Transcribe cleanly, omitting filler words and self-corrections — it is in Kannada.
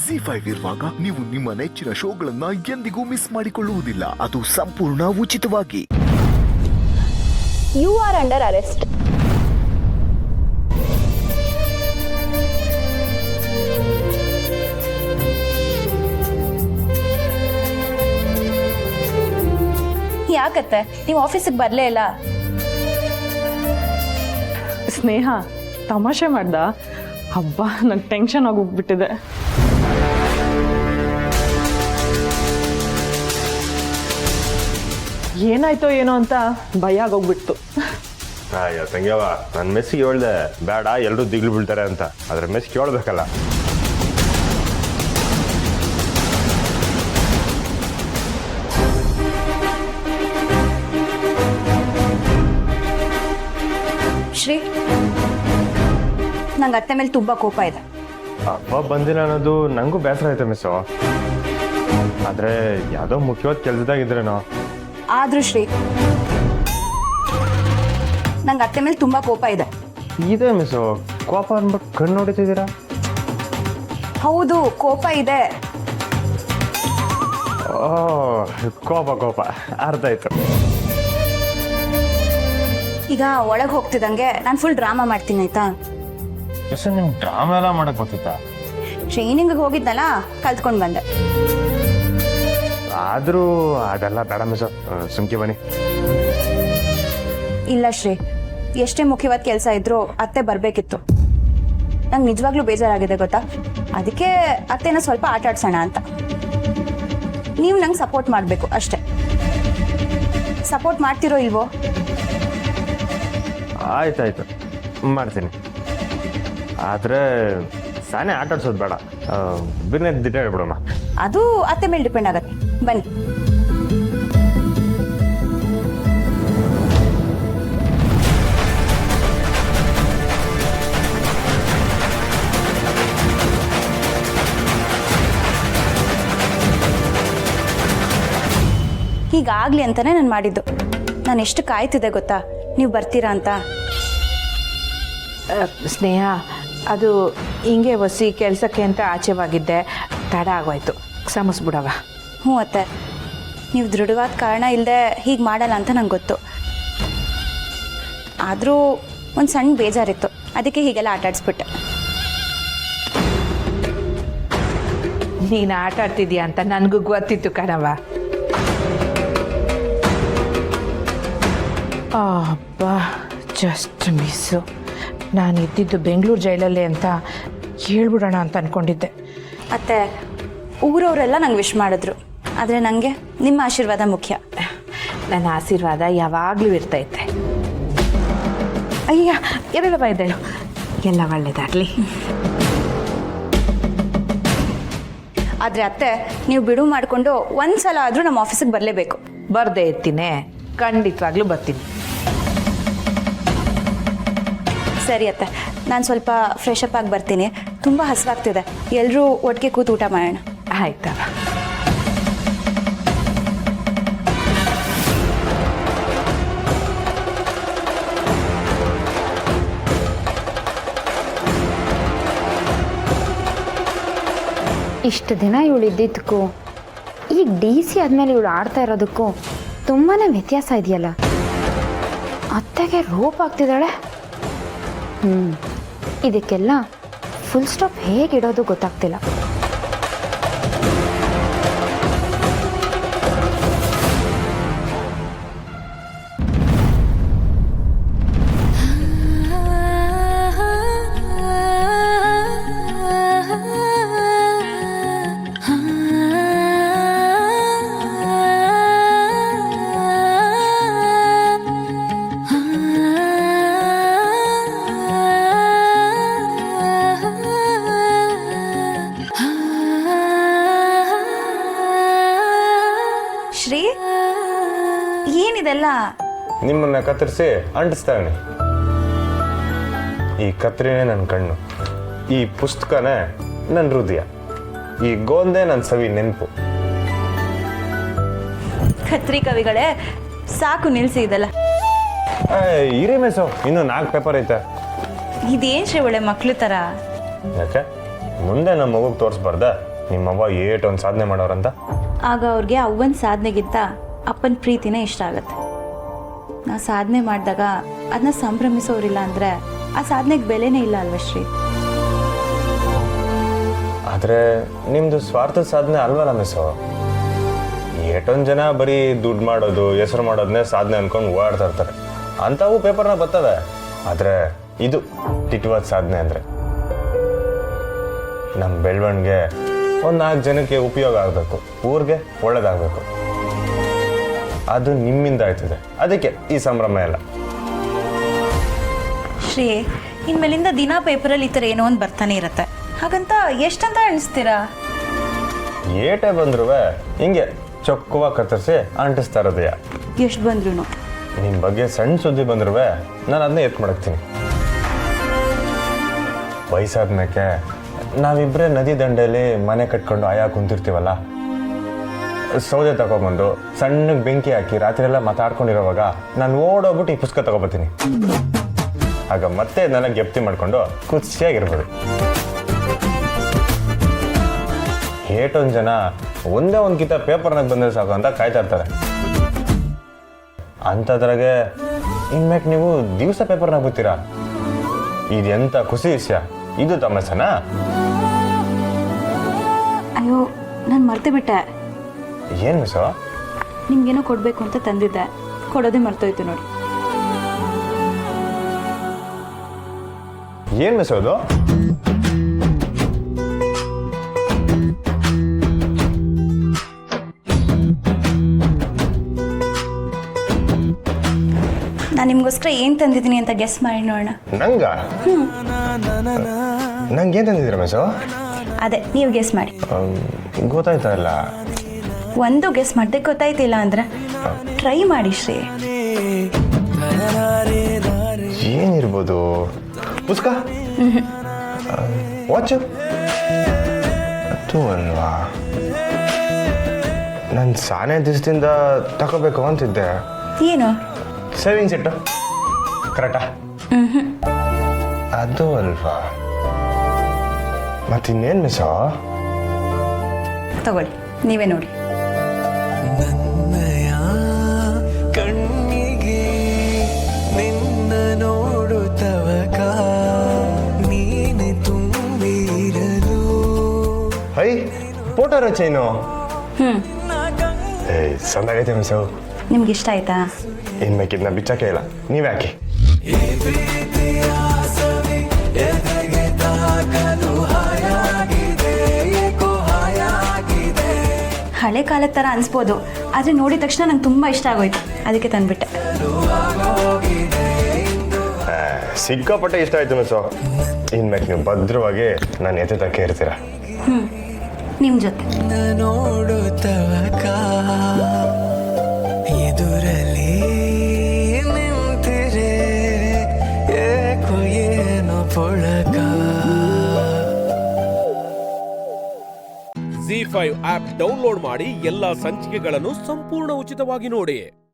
ZEE5 ಇರುವಾಗ ನೀವು ನಿಮ್ಮ ನೆಚ್ಚಿನ ಶೋಗಳನ್ನ ಎಂದಿಗೂ ಮಿಸ್ ಮಾಡಿಕೊಳ್ಳುವುದಿಲ್ಲ. ಅದು ಸಂಪೂರ್ಣ ಉಚಿತವಾಗಿ. You are under arrest. ಯಾಕತ್ತೆ ನೀವು ಆಫೀಸಿಗೆ ಬರಲೇ ಇಲ್ಲ? ಸ್ನೇಹ ತಮಾಷೆ ಮಾಡ್ದ. ಹಬ್ಬ ನಂಗೆ ಟೆನ್ಷನ್ ಆಗೋಗ್ಬಿಟ್ಟಿದೆ. ಏನಾಯ್ತೋ ಏನೋ ಅಂತ ಭಯ ಆಗೋಗ್ಬಿಡ್ತು. ಅಯ್ಯೋ ತಂಗ್ಯವ, ನನ್ನ ಮೆಸ್ಸಿಗೆ ಹೇಳ್ದೆ ಬೇಡ ಎಲ್ಲರೂ ದಿಗ್ಲು ಬೀಳ್ತಾರೆ ಅಂತ. ಆದ್ರೆ ಮೆಸ್ ಕೇಳಬೇಕಲ್ಲ. ಶ್ರೀ, ನಂಗೆ ಅತ್ತೆ ಮೇಲೆ ತುಂಬಾ ಕೋಪ ಇದೆ. ಹಬ್ಬ ಬಂದಿಲ್ಲ ಅನ್ನೋದು ನಂಗೂ ಬೇಸರ ಆಯ್ತು ಮಿಸ್ಸು. ಆದ್ರೆ ಯಾವುದೋ ಮುಖ್ಯವಾದ ಕೆಲಸದಾಗಿದ್ರೇನೋ. ಆದ್ರೂ ಶ್ರೀ, ನಂಗೆ ಅತ್ತೆ ಮೇಲೆ ತುಂಬಾ ಕೋಪ ಇದೆ. ಇದೆ ಮಿಸ್ಸು, ಕೋಪ ಅನ್ಬಿಟ್ಟು ಕಣ್ಣು ನೋಡ್ತಿದ್ದೀರಾ? ಹೌದು, ಕೋಪ ಇದೆ. ಓ, ಕೋಪ ಕೋಪ ಅರ್ಥ ಆಯ್ತು. ಈಗ ಒಳಗೆ ಹೋಗ್ತಿದ್ದಂಗೆ ನಾನು ಫುಲ್ ಡ್ರಾಮಾ ಮಾಡ್ತೀನಿ, ಆಯ್ತಾ? ಮಿಸ್, ನಿಮ್ಗೆ ಡ್ರಾಮಾ ಎಲ್ಲ ಮಾಡಕ್ ಗೊತ್ತಿತ್ತಾ? ಟ್ರೈನಿಂಗ್ ಹೋಗಿದ್ನಲ್ಲ, ಕಲ್ತ್ಕೊಂಡು ಬಂದೆ. ಆದ್ರೂ ಅದೆಲ್ಲ ಬೇಡ ಮಿಸ್, ಸುಮ್ಕೆ ಬನ್ನಿ. ಇಲ್ಲ ಶ್ರೀ, ಎಷ್ಟೇ ಮುಖ್ಯವಾದ ಕೆಲಸ ಇದ್ರೂ ಅತ್ತೆ ಬರಬೇಕಿತ್ತು. ನಂಗೆ ನಿಜವಾಗ್ಲೂ ಬೇಜಾರಾಗಿದೆ ಗೊತ್ತಾ. ಅದಕ್ಕೆ ಅತ್ತೆನ ಸ್ವಲ್ಪ ಆಟ ಆಡ್ಸೋಣ ಅಂತ. ನೀವು ನಂಗೆ ಸಪೋರ್ಟ್ ಮಾಡಬೇಕು ಅಷ್ಟೆ. ಸಪೋರ್ಟ್ ಮಾಡ್ತಿರೋ ಇಲ್ವೋ? ಆಯ್ತಾಯ್ತು, ಮಾಡ್ತೀನಿ. ಆದ್ರೆ ಸಾನೆ ಆಟ ಆಡ್ಸೋದು ಬೇಡ, ಬಿರ್ನೆ ದಿಟ್ಟ ಹೇಳ್ಬಿಡೋಣ. ಅದು ಅತ್ತೆ ಮೇಲೆ ಡಿಪೆಂಡ್ ಆಗತ್ತೆ. ಬನ್ನಿ. ಹೀಗಾಗ್ಲಿ ಅಂತಾನೆ ನಾನು ಮಾಡಿದ್ದು. ನಾನು ಎಷ್ಟು ಕಾಯ್ತಿದ್ದೆ ಗೊತ್ತಾ ನೀವು ಬರ್ತೀರಾ ಅಂತ. ಸ್ನೇಹ, ಅದು ಹಿಂಗೆ ಹೊಸಿ ಕೆಲಸಕ್ಕೆ ಅಂತ ಆಚೆವಾಗಿದ್ದೆ, ತಡ ಆಗೋಯ್ತು, ಕ್ಷಮಿಸ್ಬಿಡವ. ಹ್ಞೂ ಅತ್ತೆ, ನೀವು ದೃಢವಾದ ಕಾರಣ ಇಲ್ಲದೆ ಹೀಗೆ ಮಾಡಲ್ಲ ಅಂತ ನಂಗೆ ಗೊತ್ತು. ಆದರೂ ಒಂದು ಸಣ್ಣ ಬೇಜಾರಿತ್ತು, ಅದಕ್ಕೆ ಹೀಗೆಲ್ಲ ಆಟ ಆಡಿಸ್ಬಿಟ್ಟೆ. ನೀನು ಆಟ ಆಡ್ತಿದ್ಯಾ ಅಂತ ನನಗೂ ಗೊತ್ತಿತ್ತು ಕಣವ. ಅಬ್ಬಾ, ಜಸ್ಟ್ ಮಿಸ್ಸು. ನಾನು ಇದ್ದಿದ್ದು ಬೆಂಗಳೂರು ಜೈಲಲ್ಲೇ ಅಂತ ಹೇಳ್ಬಿಡೋಣ ಅಂತ ಅಂದ್ಕೊಂಡಿದ್ದೆ. ಅತ್ತೆ, ಊರವರೆಲ್ಲ ನಂಗೆ ವಿಶ್ ಮಾಡಿದ್ರು, ಆದರೆ ನನಗೆ ನಿಮ್ಮ ಆಶೀರ್ವಾದ ಮುಖ್ಯ. ನನ್ನ ಆಶೀರ್ವಾದ ಯಾವಾಗಲೂ ಇರ್ತೈತೆ. ಅಯ್ಯ, ಎದೆಲ್ಲ ಬೈದಳು. ಎಲ್ಲ ಒಳ್ಳೇದಾಗಲಿ. ಆದರೆ ಅತ್ತೆ, ನೀವು ಬಿಡುವು ಮಾಡಿಕೊಂಡು ಒಂದು ಸಲ ಆದರೂ ನಮ್ಮ ಆಫೀಸಿಗೆ ಬರಲೇಬೇಕು. ಬರ್ದೇ ಇರ್ತೀನಿ, ಖಂಡಿತವಾಗ್ಲೂ ಬರ್ತೀನಿ. ಸರಿ ಅತ್ತೆ, ನಾನು ಸ್ವಲ್ಪ ಫ್ರೆಶ್ ಅಪ್ ಆಗಿ ಬರ್ತೀನಿ. ತುಂಬ ಹಸಿವಾಗ್ತಿದೆ, ಎಲ್ಲರೂ ಒಟ್ಟಿಗೆ ಕೂತು ಊಟ ಮಾಡೋಣ. ಆಯ್ತವ. ಇಷ್ಟು ದಿನ ಇವಳು ಇದ್ದಿದ್ದಕ್ಕೂ ಈಗ DC ಆದಮೇಲೆ ಇವಳು ಆಡ್ತಾ ಇರೋದಕ್ಕೂ ತುಂಬಾ ವ್ಯತ್ಯಾಸ ಇದೆಯಲ್ಲ. ಅತ್ತೆಗೆ ರೋಪ್ ಆಗ್ತಿದ್ದಾಳೆ. ಇದಕ್ಕೆಲ್ಲ ಫುಲ್ ಸ್ಟಾಪ್ ಹೇಗಿಡೋದು ಗೊತ್ತಾಗ್ತಿಲ್ಲ. ಶ್ರೀ, ಏನಿದೆಲ್ಲ? ನಿಮ್ಮನ್ನ ಕತ್ತರಿಸಿ ಅಂಟಿಸ್ತಾನೆ. ಈ ಕತ್ರಿನೇ ನನ್ನ ಕಣ್ಣು, ಈ ಪುಸ್ತಕನೇ ನನ್ನ ಹೃದಯ, ಈ ಗೋಂದೆ ನನ್ನ ಸವಿ ನೆನಪು. ಖತ್ರಿ ಕವಿಗಳೇ, ಸಾಕು ನಿಲ್ಸಿ ಇದೆಲ್ಲ. ಇರೇ ಮೆಸೋ, ಇನ್ನು 4 ಪೇಪರ್ ಐತೆ. ಇದೇನ್ ಶ್ರೀ ಒಳ್ಳೆ ಮಕ್ಳು ತರ. ಯಾಕೆ ಮುಂದೆ ನಮ್ಮ ಮಗುಗೆ ತೋರಿಸ್ಬಾರ್ದ? ನಿಮ್ಮವ್ವ ಏಟೊಂದು ಸಾಧನೆ ಮಾಡೋರಂತ. ಆಗ ಅವ್ರಿಗೆ ಅವ್ವನ ಸಾಧನೆಗಿಂತ ಅಪ್ಪನ ಪ್ರೀತಿನೇ ಇಷ್ಟ ಆಗುತ್ತೆ. ನಾ ಸಾಧನೆ ಮಾಡಿದಾಗ ಅದನ್ನ ಸಂಭ್ರಮಿಸೋರಿಲ್ಲ ಅಂದರೆ ಆ ಸಾಧನೆಗೆ ಬೆಲೆನೇ ಇಲ್ಲ ಅಲ್ವ ಶ್ರೀ? ಆದರೆ ನಿಮ್ಮದು ಸ್ವಾರ್ಥದ ಸಾಧನೆ ಅಲ್ವಲ್ಲ ಮಿಸ್ಸು. ಏಟೊಂದು ಜನ ಬರೀ ದುಡ್ಡು ಮಾಡೋದು, ಹೆಸರು ಮಾಡೋದನ್ನೇ ಸಾಧನೆ ಅಂದ್ಕೊಂಡು ಓಡಾಡ್ತಾ ಇರ್ತಾರೆ. ಅಂಥವು ಪೇಪರ್ನ ಬರ್ತವೆ. ಆದರೆ ಇದು ತಿಟ್ಟುವಾದ ಸಾಧನೆ ಅಂದರೆ ನಮ್ಮ ಬೆಳವಣಿಗೆ ಒಂದು 4 ಜನಕ್ಕೆ ಉಪಯೋಗ ಆಗಬೇಕು, ಊರಿಗೆ ಒಳ್ಳೇದಾಗಬೇಕು. ಅದು ನಿಮ್ಮಿಂದ ಆಯ್ತದೆ. ಅದಕ್ಕೆ ಈ ಸಂಭ್ರಮ ಎಲ್ಲ. ಶ್ರೀ, ಇನ್ಮೇಲಿಂದ ದಿನ ಪೇಪರಲ್ಲಿ ಈ ಥರ ಏನೋ ಒಂದು ಬರ್ತಾನೆ ಇರುತ್ತೆ. ಹಾಗಂತ ಎಷ್ಟಂತ ಎಣಿಸ್ತೀರಾ? ಏಟೇ ಬಂದ್ರೂ ಹಿಂಗೆ ಚೊಕ್ಕವಾಗಿ ಕತ್ತರಿಸಿ ಅಂಟಿಸ್ತಾ ಇರೋದಯ್ಯ. ಎಷ್ಟು ಬಂದ್ರೂ ನಿಮ್ಮ ಬಗ್ಗೆ ಸಣ್ಣ ಸುದ್ದಿ ಬಂದ್ರೂ ನಾನು ಅದನ್ನೇ ಎತ್ತು ಮಾಡಕ್ತೀನಿ. ವಯಸ್ಸಾದ್ಮೇಲೆ ನಾವಿಬ್ಬರೇ ನದಿ ದಂಡೆಯಲ್ಲಿ ಮನೆ ಕಟ್ಕೊಂಡು ಆಯಾ ಕುಂತಿರ್ತೀವಲ್ಲ, ಸೌದೆ ತಗೊಬಂದು ಸಣ್ಣಗೆ ಬೆಂಕಿ ಹಾಕಿ ರಾತ್ರಿ ಎಲ್ಲ ಮಾತಾಡ್ಕೊಂಡಿರೋವಾಗ ನಾನು ಓಡೋಗ್ಬಿಟ್ಟು ಈ ಪುಸ್ತಕ ತಗೊಬತ್ತೀನಿ. ಆಗ ಮತ್ತೆ ನನಗೆ ಗೆಪ್ತಿ ಮಾಡ್ಕೊಂಡು ಖುಷಿಯಾಗಿರ್ಬೋದು. ಏಟೊಂದು ಜನ ಒಂದೇ ಒಂದು ಕಿತ ಪೇಪರ್ನಾಗ ಬಂದರೆ ಸಾಕು ಅಂತ ಕಾಯ್ತಾ ಇರ್ತಾರೆ. ಅಂಥದ್ರಾಗೆ ಇನ್ಮ್ಯಾಕ್ ನೀವು ದಿವಸ ಪೇಪರ್ನಾಗ ಬರ್ತೀರಾ? ಇದು ಎಂಥ ಖುಷಿ ವಿಷಯ. ಇದು ತಮಾಷೆನಾ? ಅಯ್ಯೋ, ನಾನು ಮರ್ತೇ ಬಿಟ್ಟೆ. ಏನು ಮಿಸ್ಸು? ನಿಮ್ಗೇನೋ ಕೊಡಬೇಕು ಅಂತ ತಂದಿದ್ದೆ, ಕೊಡೋದೇ ಮರ್ತೋಯ್ತು ನೋಡಿ. ಏನು ಮಿಸ್ ಅದು? ನಾನು ನಿಮಗೋಸ್ಕರ ಏನು ತಂದಿದ್ದೀನಿ ಅಂತ ಗೆಸ್ ಮಾಡಿ ನೋಡೋಣ. ನಂಗೆ ಏನು ತಂದಿದ್ದೀರ ಮಿಸ್ಸು? ಅದೇ, ನೀವು ಗೆಸ್ ಮಾಡಿ. ಗೊತ್ತಾಯ್ತಾ ಇಲ್ಲ? ಒಂದು ಗೆಸ್ ಮಾಡದೆ ಗೊತ್ತಾಯ್ತಿಲ್ಲ ಅಂದ್ರೆ ಟ್ರೈ ಮಾಡಿ ಶ್ರೀ. ಏನಿರ್ಬೋದು? ಪುಸ್ತಕ? ವಾಚು? ಅದು ಅಲ್ವಾ? ನಾನು ಸಾನೆ ದಿವಸದಿಂದ ತಗೋಬೇಕು ಅಂತಿದ್ದೆ. ಏನು? ಸೇವಿಂಗ್ ಸೆಟ್ಟು ಕರೆಕ್ಟಾ? ಅದು ಅಲ್ವಾ? ಮತ್ತಿನ್ನೇನು ಮಿಸ್ಸು? ತಗೊಳ್ಳಿ, ನೀವೇ ನೋಡಿ. ನನ್ನಯ ಕಣ್ಣಿಗೆ ನಿನ್ನ ನೋಡುತ್ತವಕ ನೀನೆ ತುಂಬಿರಲು. High, photo chain. ಏಯ್, ಸಂದಾಗೈತೆ ಮಿಸ್ಸು. ನಿಮ್ಗೆ ಇಷ್ಟ ಆಯ್ತಾ? ಇನ್ನು ಬೇಕಿದ್ನ ಬಿಚ್ಚಕ್ಕೆ ಇಲ್ಲ, ನೀವೇ ಹಾಕಿ. ಹಳೆ ಕಾಲದ ಥರ ಅನಿಸ್ಬೋದು, ಆದರೆ ನೋಡಿದ ತಕ್ಷಣ ನಂಗೆ ತುಂಬ ಇಷ್ಟ ಆಗೋಯ್ತು, ಅದಕ್ಕೆ ತಂದುಬಿಟ್ಟೆ. ಸಿಕ್ಕಾಪಟ್ಟೆ ಇಷ್ಟ ಆಯ್ತು ಮಿಸ್ಸು. ಇನ್ಮೇಲೆ ನೀವು ಭದ್ರವಾಗಿ ನಾನು ಎತ್ತೆ ತಕ್ಕ ಇರ್ತೀರ. ನಿಮ್ಮ ಜೊತೆ ನೋಡುತ್ತವಕ ಎದುರಲ್ಲಿ ನಿಂತಿರೆ ಏಕೋ ಏನೋ ಪೊಳಕ. ZEE5 ಆಪ್ ಡೌನ್ಲೋಡ್ ಮಾಡಿ ಎಲ್ಲಾ ಸಂಚಿಕೆಗಳನ್ನು ಸಂಪೂರ್ಣ ಉಚಿತವಾಗಿ ನೋಡಿ.